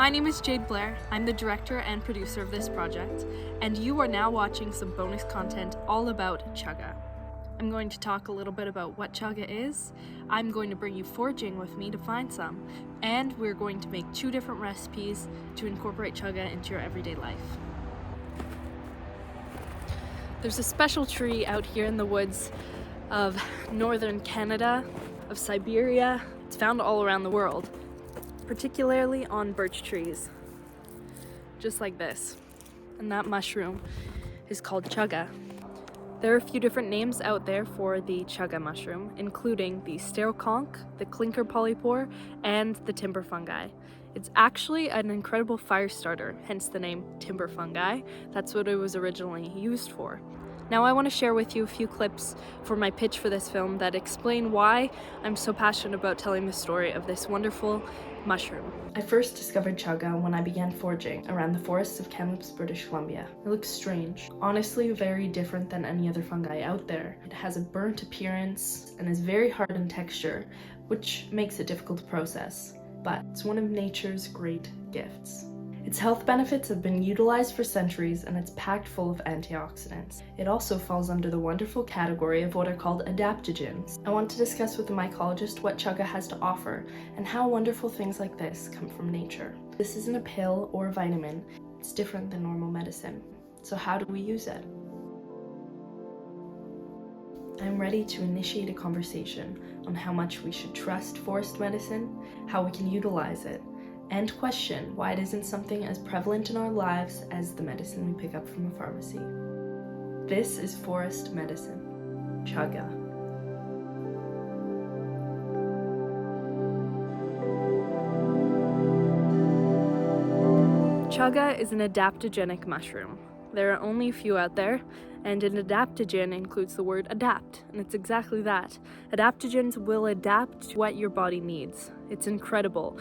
My name is Jade Blair. I'm the director and producer of this project, and you are now watching some bonus content all about chaga. I'm going to talk a little bit about what chaga is. I'm going to bring you foraging with me to find some, and we're going to make 2 different recipes to incorporate chaga into your everyday life. There's a special tree out here in the woods of northern Canada, of Siberia. It's found all around the world, particularly on birch trees, just like this. And that mushroom is called chaga. There are a few different names out there for the chaga mushroom, including the sterile conch, the clinker polypore, and the timber fungi. It's actually an incredible fire starter, hence the name timber fungi. That's what it was originally used for. Now I want to share with you a few clips for my pitch for this film that explain why I'm so passionate about telling the story of this wonderful mushroom. I first discovered chaga when I began foraging around the forests of Kamloops, British Columbia. It looks strange. Honestly, very different than any other fungi out there. It has a burnt appearance and is very hard in texture, which makes it difficult to process. But it's one of nature's great gifts. Its health benefits have been utilized for centuries, and it's packed full of antioxidants. It also falls under the wonderful category of what are called adaptogens. I want to discuss with a mycologist what chaga has to offer and how wonderful things like this come from nature. This isn't a pill or a vitamin. It's different than normal medicine. So how do we use it? I'm ready to initiate a conversation on how much we should trust forest medicine, how we can utilize it, and question why it isn't something as prevalent in our lives as the medicine we pick up from a pharmacy. This is forest medicine, chaga. Chaga is an adaptogenic mushroom. There are only a few out there, and an adaptogen includes the word adapt, and it's exactly that. Adaptogens will adapt to what your body needs. It's incredible.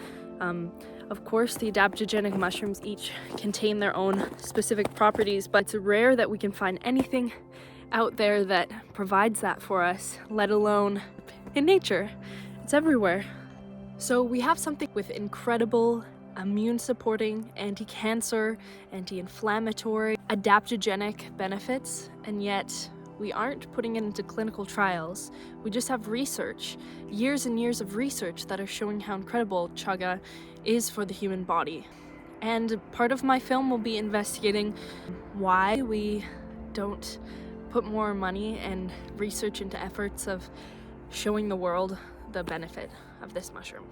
Of course, the adaptogenic mushrooms each contain their own specific properties, but it's rare that we can find anything out there that provides that for us, let alone in nature. It's everywhere. So we have something with incredible immune-supporting, anti-cancer, anti-inflammatory, adaptogenic benefits, and yet we aren't putting it into clinical trials. We just have research, years and years of research that are showing how incredible chaga is for the human body. And part of my film will be investigating why we don't put more money and research into efforts of showing the world the benefit of this mushroom.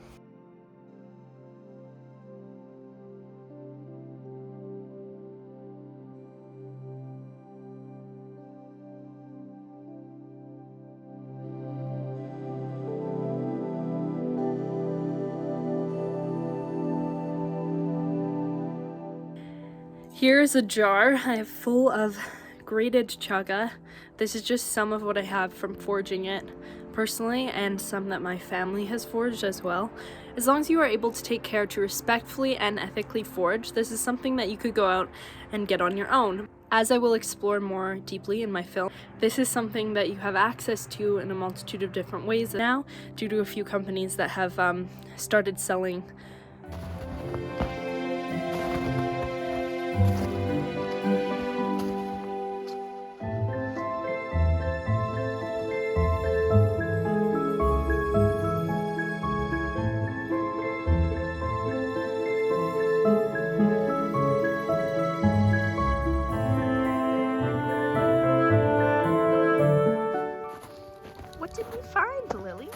Here's a jar I have full of grated chaga. This is just some of what I have from foraging it personally, and some that my family has foraged as well. As long as you are able to take care to respectfully and ethically forage, this is something that you could go out and get on your own. As I will explore more deeply in my film, this is something that you have access to in a multitude of different ways now, due to a few companies that have started selling What did we find, Lily?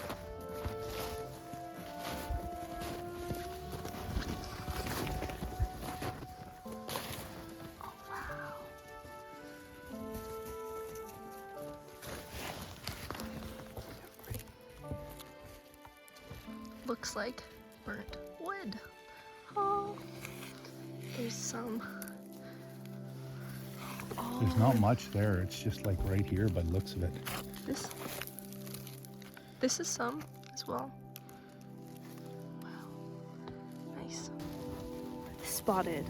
Oh, wow. Looks like burnt wood. Oh, there's some. Oh. There's not much there. It's just like right here by the looks of it. This is some as well. Wow. Nice. Spotted.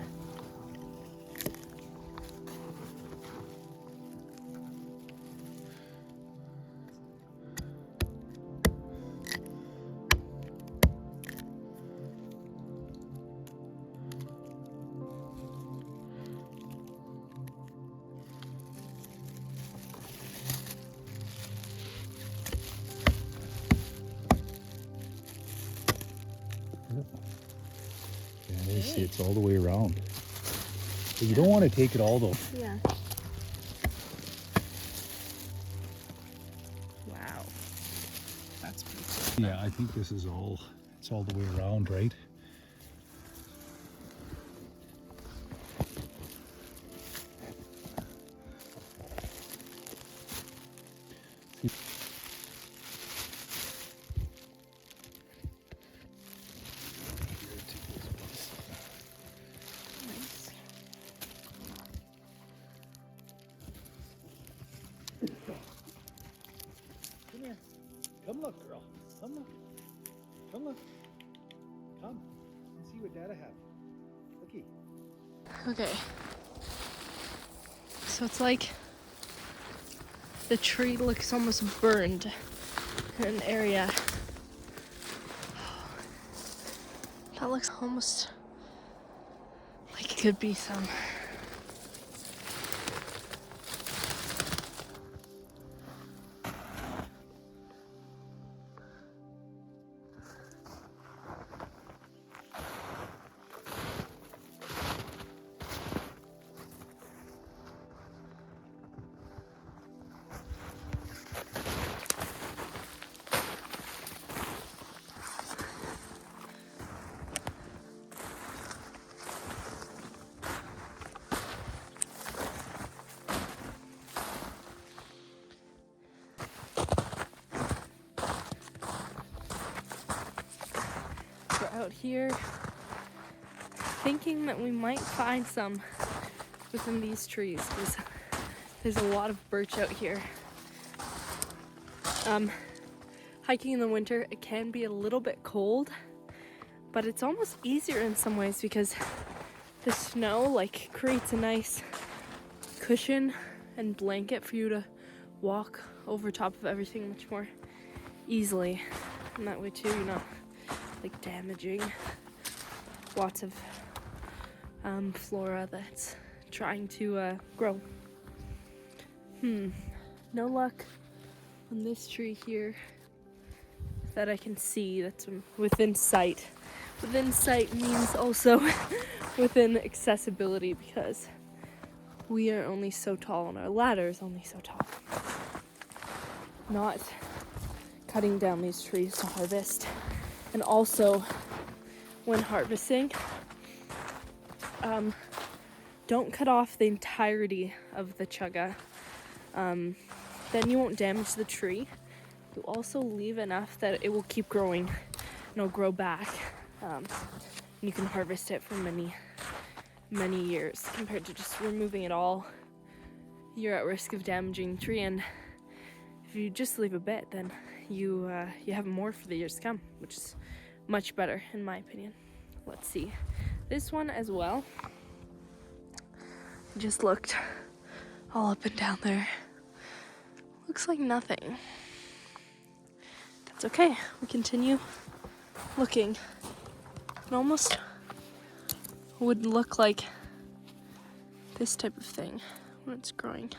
Yeah, you see it's all the way around. But you don't want to take it all though. Yeah. Wow. That's pretty cool. Yeah, I think this is all, it's all the way around, right? Nice. Come here. Come look, girl. Come look. Come look. Come. And see what Dada have. Looky. Okay. So it's like the tree looks almost burned in an area. That looks almost like it could be some. We're out here thinking that we might find some within these trees because there's a lot of birch out here. Hiking in the winter, it can be a little bit cold, but it's almost easier in some ways because the snow like creates a nice cushion and blanket for you to walk over top of everything much more easily. And that way too, you're not like damaging lots of flora that's trying to grow. No luck on this tree here that I can see that's within sight. Within sight means also within accessibility because we are only so tall and our ladder is only so tall. Not cutting down these trees to harvest. And also, when harvesting, don't cut off the entirety of the chaga. Then you won't damage the tree. You also leave enough that it will keep growing and it'll grow back. And you can harvest it for many, many years compared to just removing it all. You're at risk of damaging the tree, and if you just leave a bit, then you have more for the years to come, which is much better in my opinion. Let's see. This one as well. Just looked all up and down there. Looks like nothing. That's okay. We continue looking. It almost would look like this type of thing when it's growing.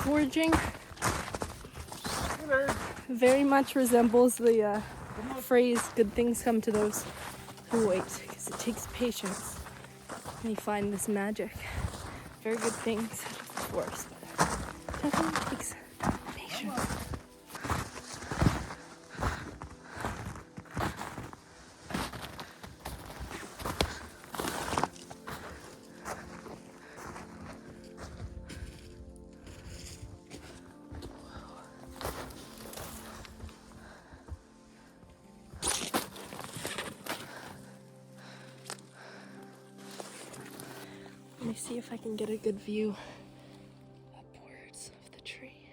Foraging very much resembles the phrase, good things come to those who wait, because it takes patience when you find this magic. Very good things out of the forest, but definitely takes patience. Let me see if I can get a good view upwards of the tree.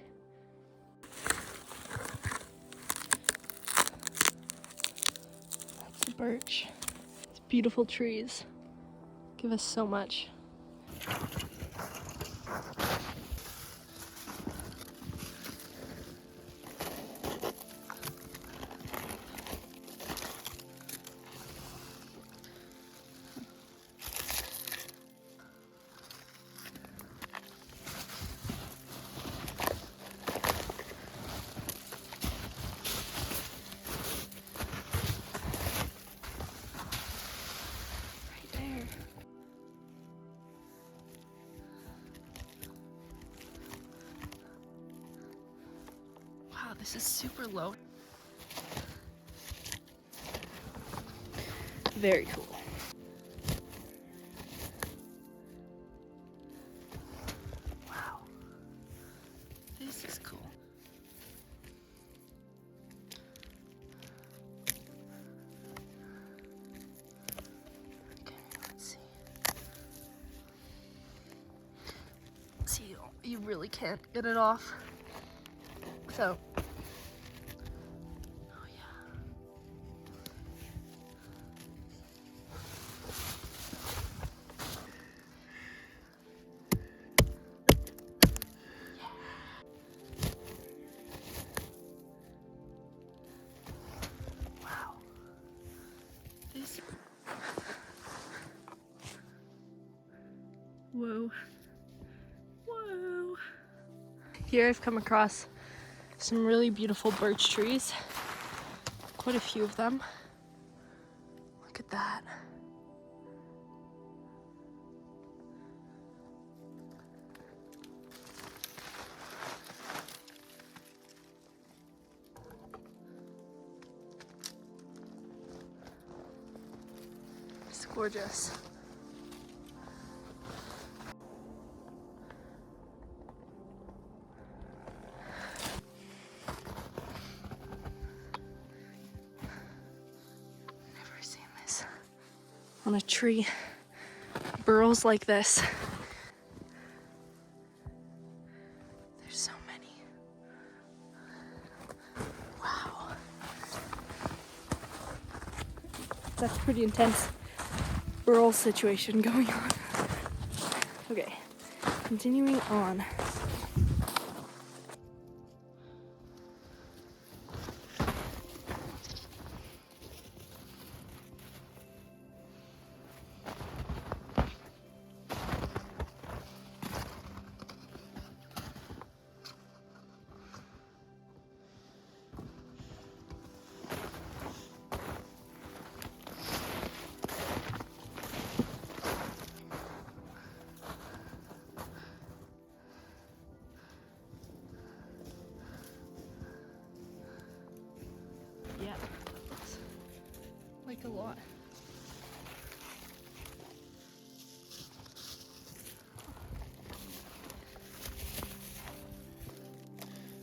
That's the birch. It's beautiful trees. give us so much. Wow, this is super low. Very cool. Wow, this is cool. Okay, let's see. See, you really can't get it off. So, oh yeah. Wow. This. Whoa. Whoa. Here I've come across some really beautiful birch trees. Quite a few of them. Look at that. It's gorgeous. Never seen this on a tree. Burrows like this. There's so many. Wow. That's a pretty intense burrow situation going on. Okay, continuing on. Yeah, looks like a lot.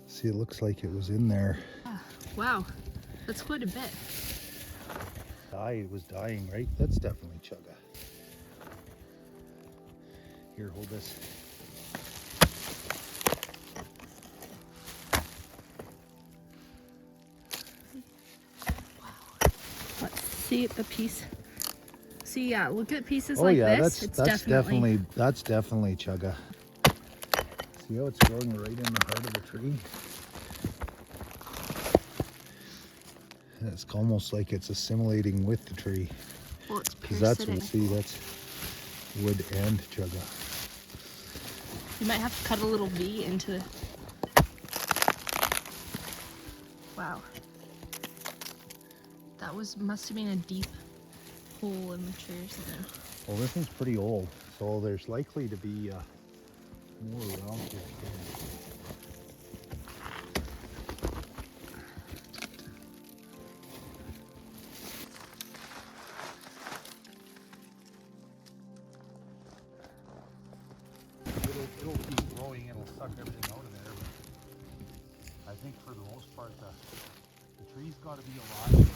See, it looks like it was in there. Ah, wow, that's quite a bit. It was dying, right? That's definitely Chaga. Here, hold this. Let's see the piece. See, yeah, look at pieces like this. That's definitely Chaga. See how it's growing right in the heart of the tree? It's almost like it's assimilating with the tree. Well, it's Because parasitic. that's wood and Chaga. You might have to cut a little V into. Wow. That must have been a deep hole in the tree or something. Well, this one's pretty old, so there's likely to be more around here. It'll keep growing and it'll suck everything out of there. But I think for the most part, the tree's got to be alive.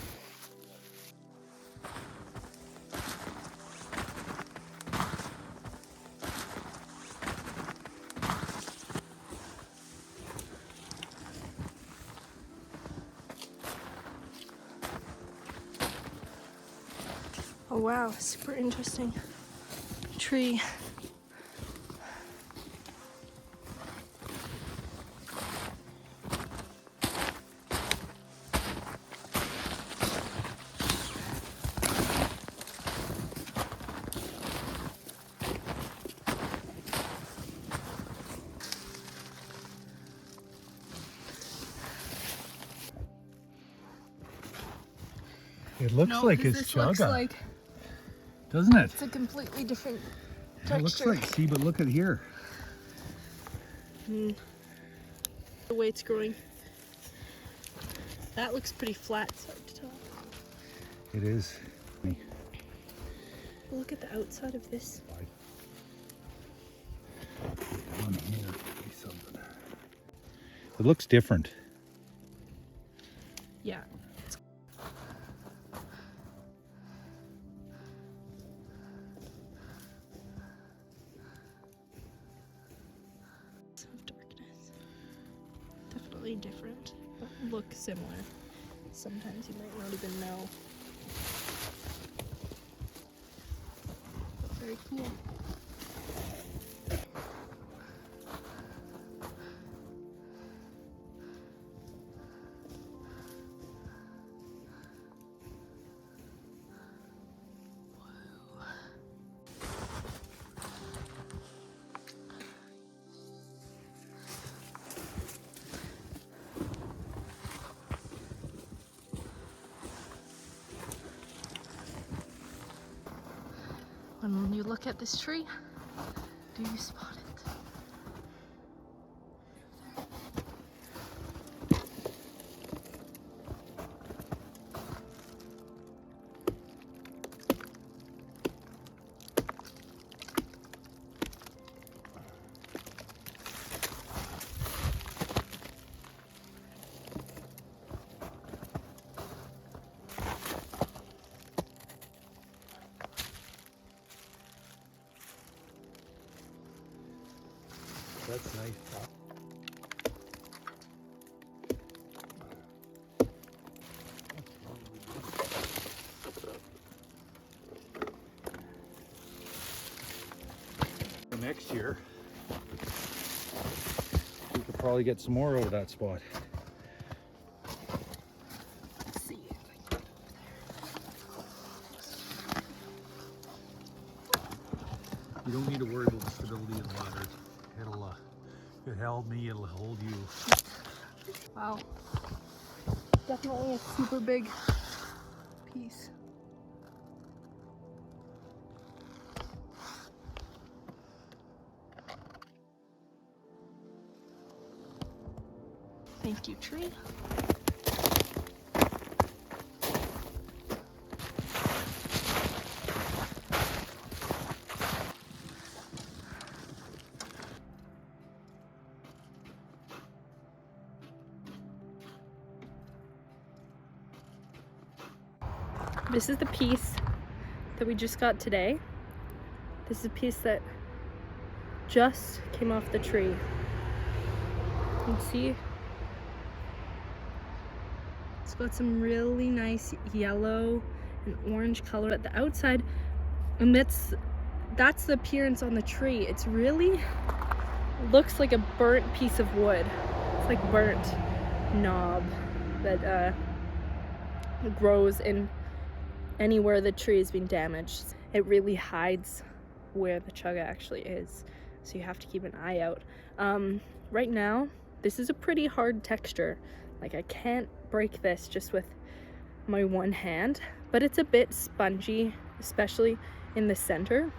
Oh wow, super interesting. tree. It looks No, like 'cause it's this looks chaga, like doesn't it? it's a completely different It texture. looks like, see, but look at here. The way it's growing. That looks pretty flat side to top. It is. Look at the outside of this. Down here, be something. It looks different. Yeah. Of darkness. Definitely different, but look similar. Sometimes you might not even know. But very cool. When you look at this tree, do you spot it? That's nice. Next year, we could probably get some more out of that spot. Let's see if I can get over there. You don't need to worry about the stability of the ladder. It'll, if it held me, it'll hold you. Wow. Definitely a super big piece. Thank you, tree. This is the piece that we just got today. This is a piece that just came off the tree. You can see it's got some really nice yellow and orange color at the outside, and that's the appearance on the tree. It's really looks like a burnt piece of wood. It's like burnt knob that grows in anywhere the tree has been damaged. It really hides where the chaga actually is, so you have to keep an eye out. Right now, this is a pretty hard texture. Like, I can't break this just with my one hand, but it's a bit spongy, especially in the center.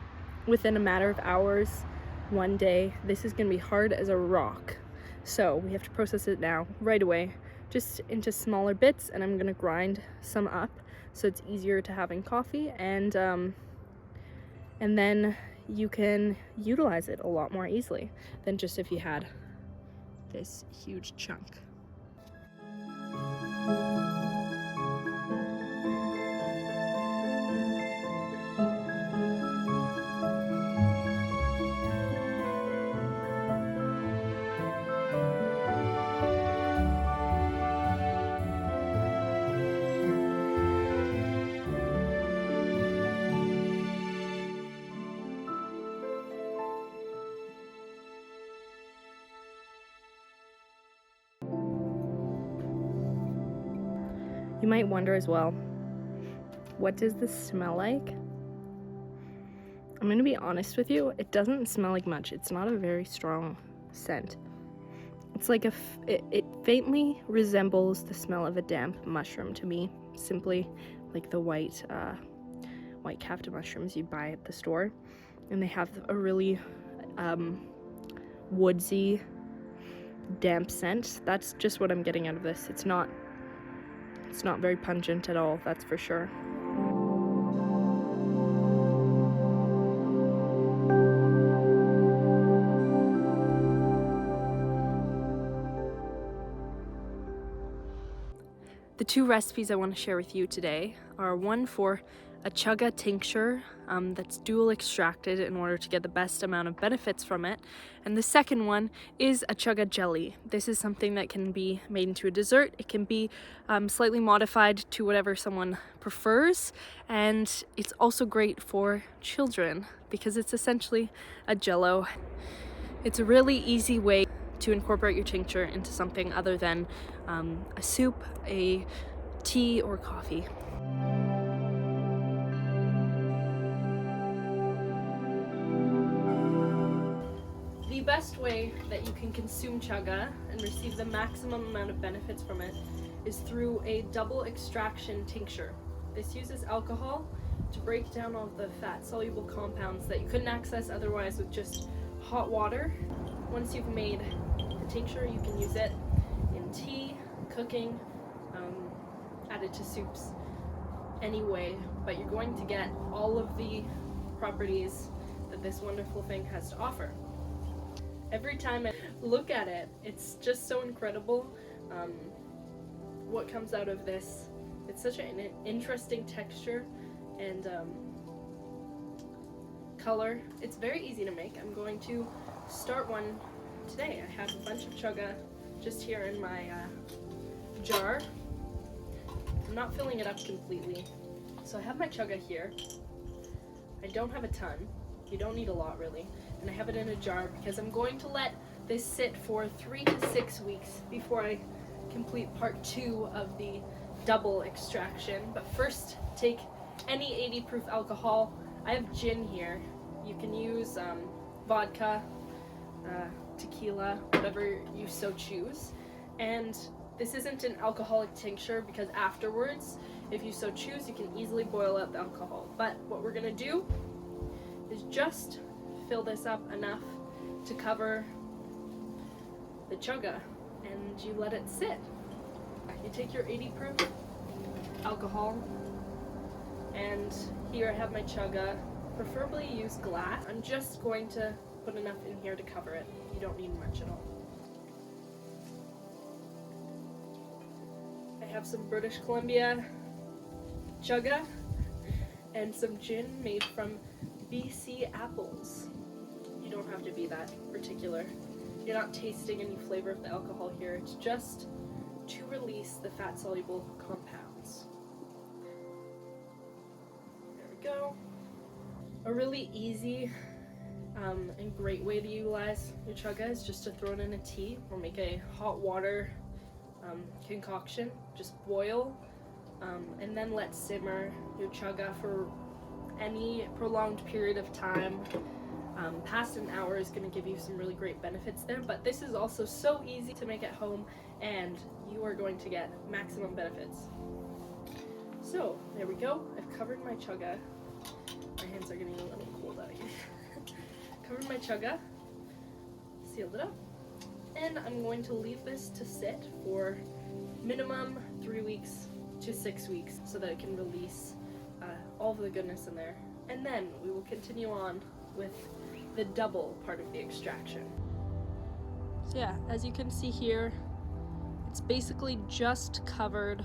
Within a matter of hours, one day, this is gonna be hard as a rock. So we have to process it now, right away, just into smaller bits, and I'm gonna grind some up so it's easier to have in coffee, and then you can utilize it a lot more easily than just if you had this huge chunk. You might wonder as well, what does this smell like? I'm gonna be honest with you, it doesn't smell like much. It's not a very strong scent. It's like it faintly resembles the smell of a damp mushroom to me, simply like the white kafta mushrooms you'd buy at the store. And they have a really woodsy, damp scent. That's just what I'm getting out of this. It's not very pungent at all, that's for sure. The two recipes I want to share with you today are one for a chaga tincture that's dual extracted in order to get the best amount of benefits from it, and the second one is a chaga jelly. This is something that can be made into a dessert. It can be slightly modified to whatever someone prefers, and it's also great for children because it's essentially a jello. It's a really easy way to incorporate your tincture into something other than a soup, a tea, or coffee. The best way that you can consume chaga and receive the maximum amount of benefits from it is through a double extraction tincture. This uses alcohol to break down all the fat-soluble compounds that you couldn't access otherwise with just hot water. Once you've made the tincture, you can use it in tea, cooking, added to soups, any way, but you're going to get all of the properties that this wonderful thing has to offer. Every time I look at it, it's just so incredible what comes out of this. It's such an interesting texture and color. It's very easy to make. I'm going to start one today. I have a bunch of chaga just here in my jar. I'm not filling it up completely. So I have my chaga here. I don't have a ton. You don't need a lot really. And I have it in a jar because I'm going to let this sit for 3 to 6 weeks before I complete part 2 of the double extraction. But first, take any 80 proof alcohol. I have gin here. You can use vodka, tequila, whatever you so choose. And this isn't an alcoholic tincture because afterwards, if you so choose, you can easily boil out the alcohol. But what we're gonna do is just fill this up enough to cover the chaga, and you let it sit. You take your 80 proof alcohol, and here I have my chaga. Preferably use glass. I'm just going to put enough in here to cover it. You don't need much at all. I have some British Columbia chaga and some gin made from BC apples. You don't have to be that particular. You're not tasting any flavor of the alcohol here. It's just to release the fat-soluble compounds. There we go. A really easy and great way to utilize your chaga is just to throw it in a tea or make a hot water concoction. Just boil and then let simmer your chaga for any prolonged period of time. Past an hour is going to give you some really great benefits there, but this is also so easy to make at home and you are going to get maximum benefits. So there we go. I've covered my chaga. My hands are getting a little cold out here. Covered my chaga, sealed it up, and I'm going to leave this to sit for minimum 3 weeks to 6 weeks so that it can release all of the goodness in there. And then we will continue on with the double part of the extraction. So yeah, as you can see here, it's basically just covered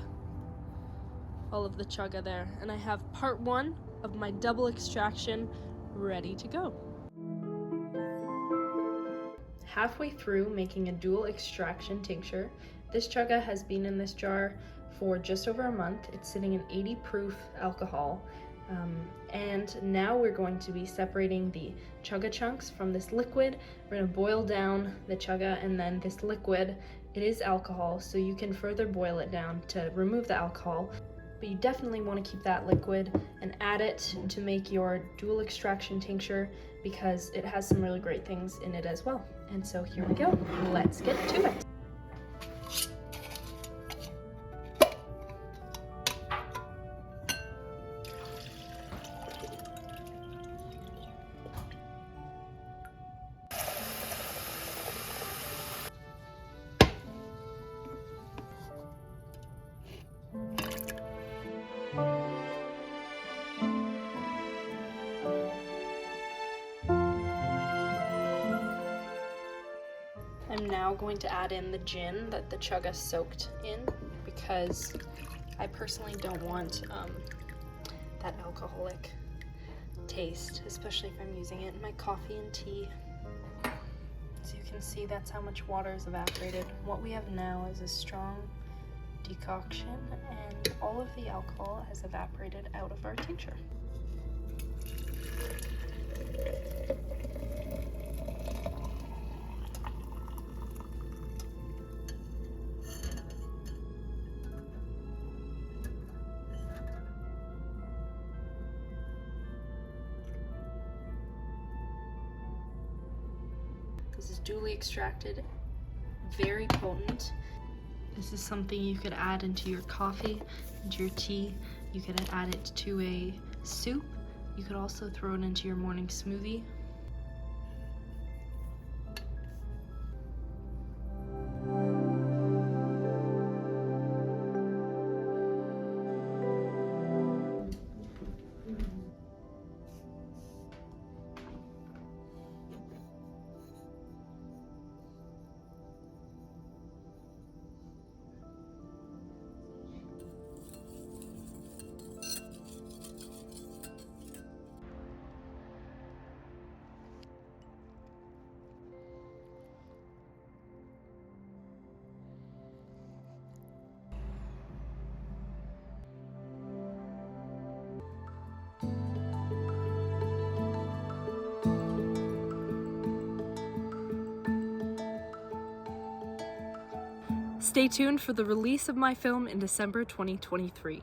all of the chaga there. And I have part 1 of my double extraction ready to go. Halfway through making a dual extraction tincture, this chaga has been in this jar for just over a month. It's sitting in 80 proof alcohol. And now we're going to be separating the chaga chunks from this liquid. We're going to boil down the chaga, and then this liquid It is alcohol, so you can further boil it down to remove the alcohol, but you definitely want to keep that liquid and add it to make your dual extraction tincture because it has some really great things in it as well. And so here we go. Let's get to it. I'm now going to add in the gin that the Chaga soaked in because I personally don't want that alcoholic taste, especially if I'm using it in my coffee and tea. As you can see, that's how much water is evaporated. What we have now is a strong decoction, and all of the alcohol has evaporated out of our tincture. This is duly extracted, very potent. This is something you could add into your coffee, into your tea. You could add it to a soup. You could also throw it into your morning smoothie. Stay tuned for the release of my film in December 2023.